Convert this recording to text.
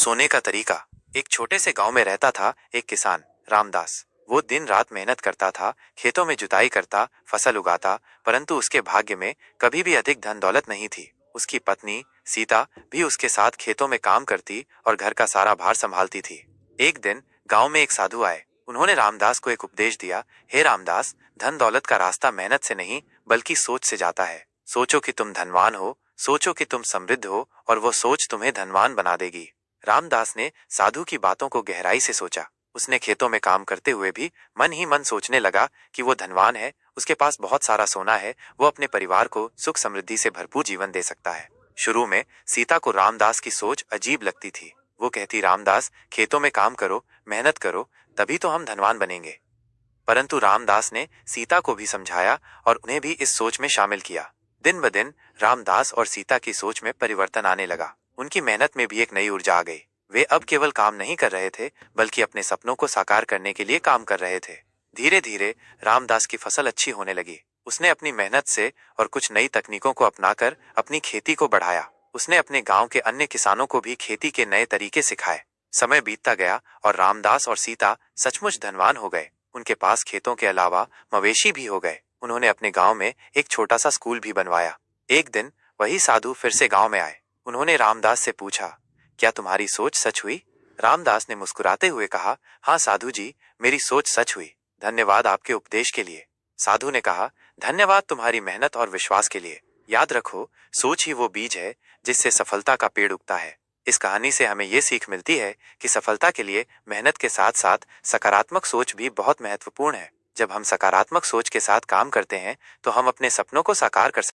सोने का तरीका। एक छोटे से गांव में रहता था एक किसान, रामदास। वो दिन रात मेहनत करता था, खेतों में जुताई करता, फसल उगाता, परंतु उसके भाग्य में कभी भी अधिक धन दौलत नहीं थी। उसकी पत्नी सीता भी उसके साथ खेतों में काम करती और घर का सारा भार संभालती थी। एक दिन गांव में एक साधु आए। उन्होंने रामदास को एक उपदेश दिया। हे रामदास, धन दौलत का रास्ता मेहनत से नहीं बल्कि सोच से जाता है। सोचो कि तुम धनवान हो, सोचो कि तुम समृद्ध हो, और वो सोच तुम्हें धनवान बना देगी। रामदास ने साधु की बातों को गहराई से सोचा। उसने खेतों में काम करते हुए भी मन ही मन सोचने लगा कि वो धनवान है, उसके पास बहुत सारा सोना है, वो अपने परिवार को सुख समृद्धि से भरपूर जीवन दे सकता है। शुरू में सीता को रामदास की सोच अजीब लगती थी। वो कहती, रामदास, खेतों में काम करो, मेहनत करो, तभी तो हम धनवान बनेंगे। परंतु रामदास ने सीता को भी समझाया और उन्हें भी इस सोच में शामिल किया। दिन ब दिन रामदास और सीता की सोच में परिवर्तन आने लगा। उनकी मेहनत में भी एक नई ऊर्जा आ गई। वे अब केवल काम नहीं कर रहे थे, बल्कि अपने सपनों को साकार करने के लिए काम कर रहे थे। धीरे धीरे रामदास की फसल अच्छी होने लगी। उसने अपनी मेहनत से और कुछ नई तकनीकों को अपनाकर अपनी खेती को बढ़ाया। उसने अपने गांव के अन्य किसानों को भी खेती के नए तरीके सिखाए। समय बीतता गया और रामदास और सीता सचमुच धनवान हो गए। उनके पास खेतों के अलावा मवेशी भी हो गए। उन्होंने अपने गांव में एक छोटा सा स्कूल भी बनवाया। एक दिन वही साधु फिर से गांव में आए। उन्होंने रामदास से पूछा, क्या तुम्हारी सोच सच हुई? रामदास ने मुस्कुराते हुए कहा, हाँ साधु जी, मेरी सोच सच हुई। धन्यवाद आपके उपदेश के लिए। साधु ने कहा, धन्यवाद तुम्हारी मेहनत और विश्वास के लिए। याद रखो, सोच ही वो बीज है जिससे सफलता का पेड़ उगता है। इस कहानी से हमें ये सीख मिलती है कि सफलता के लिए मेहनत के साथ साथ सकारात्मक सोच भी बहुत महत्वपूर्ण है। जब हम सकारात्मक सोच के साथ काम करते हैं तो हम अपने सपनों को साकार कर सकते हैं।